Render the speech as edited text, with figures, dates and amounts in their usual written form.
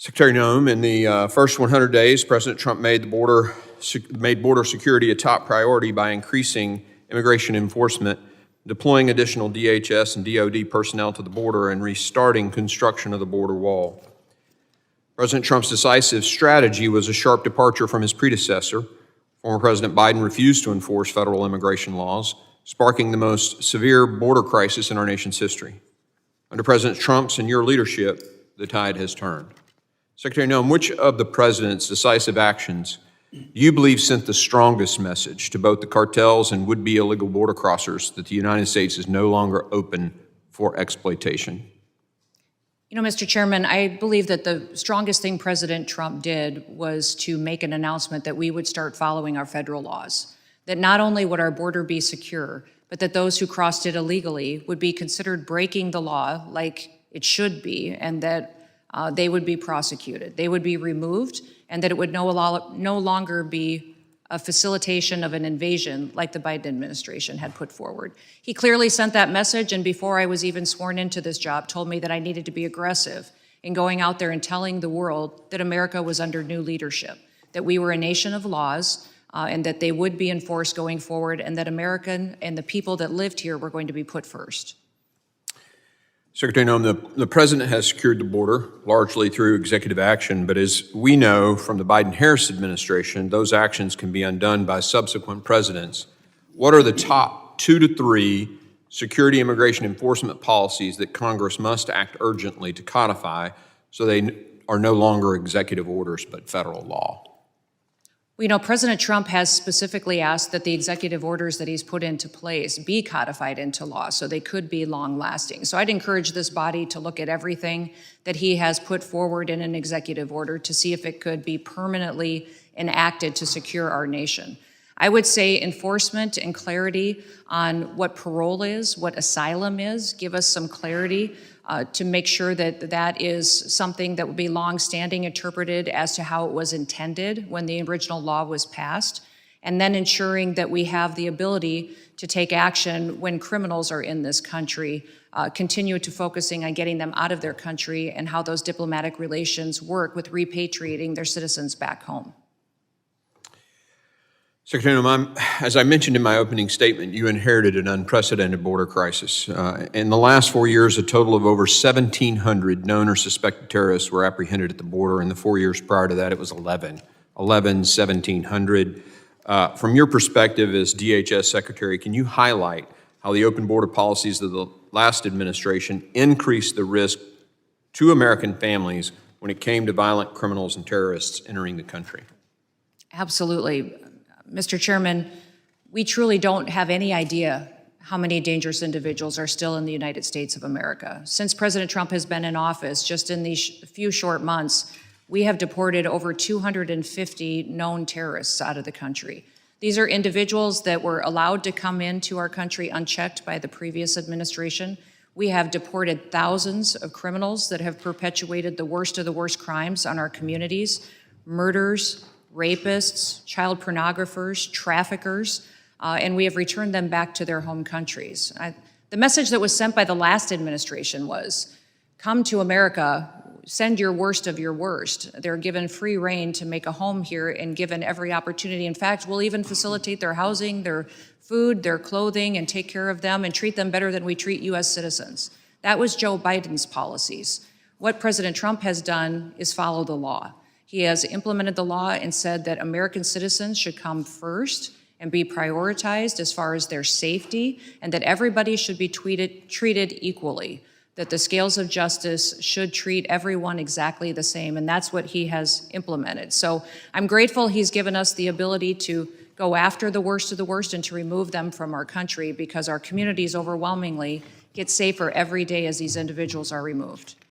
Secretary Noem, in the first 100 days, President Trump made border security a top priority by increasing immigration enforcement, deploying additional DHS and DOD personnel to the border, and restarting construction of the border wall. President Trump's decisive strategy was a sharp departure from his predecessor. Former President Biden refused to enforce federal immigration laws, sparking the most severe border crisis in our nation's history. Under President Trump's and your leadership, the tide has turned. Secretary Noem, which of the president's decisive actions do you believe sent the strongest message to both the cartels and would-be illegal border crossers that the United States is no longer open for exploitation? You know, Mr. Chairman, I believe that the strongest thing President Trump did was to make an announcement that we would start following our federal laws, that not only would our border be secure, but that those who crossed it illegally would be considered breaking the law like it should be, and that they would be prosecuted. They would be removed, and that it would no longer be a facilitation of an invasion like the Biden administration had put forward. He clearly sent that message, and before I was even sworn into this job, told me that I needed to be aggressive in going out there and telling the world that America was under new leadership, that we were a nation of laws, and that they would be enforced going forward, and that American and the people that lived here were going to be put first. Secretary Noem, the president has secured the border largely through executive action, but as we know from the Biden-Harris administration, those actions can be undone by subsequent presidents. What are the top 2 to 3 security immigration enforcement policies that Congress must act urgently to codify so they are no longer executive orders but federal law? We know President Trump has specifically asked that the executive orders that he's put into place be codified into law so they could be long-lasting. So I'd encourage this body to look at everything that he has put forward in an executive order to see if it could be permanently enacted to secure our nation. I would say enforcement and clarity on what parole is, what asylum is, give us some clarity to make sure that that is something that would be long-standing, interpreted as to how it was intended when the original law was passed, and then ensuring that we have the ability to take action when criminals are in this country, continue to focusing on getting them out of their country and how those diplomatic relations work with repatriating their citizens back home. Secretary Noem, as I mentioned in my opening statement, you inherited an unprecedented border crisis. In the last 4 years, a total of over 1,700 known or suspected terrorists were apprehended at the border. In the 4 years prior to that, it was 1,700. From your perspective as DHS Secretary, can you highlight how the open border policies of the last administration increased the risk to American families when it came to violent criminals and terrorists entering the country? Absolutely. Mr. Chairman, we truly don't have any idea how many dangerous individuals are still in the United States of America. Since President Trump has been in office, just in these few short months, we have deported over 250 known terrorists out of the country. These are individuals that were allowed to come into our country unchecked by the previous administration. We have deported thousands of criminals that have perpetuated the worst of the worst crimes on our communities, murders, rapists, child pornographers, traffickers, and we have returned them back to their home countries. The message that was sent by the last administration was, come to America, send your worst of your worst. They're given free rein to make a home here and given every opportunity. In fact, we'll even facilitate their housing, their food, their clothing, and take care of them and treat them better than we treat U.S. citizens. That was Joe Biden's policies. What President Trump has done is follow the law. He has implemented the law and said that American citizens should come first and be prioritized as far as their safety, and that everybody should be treated equally, that the scales of justice should treat everyone exactly the same, and that's what he has implemented. So I'm grateful he's given us the ability to go after the worst of the worst and to remove them from our country, because our communities overwhelmingly get safer every day as these individuals are removed.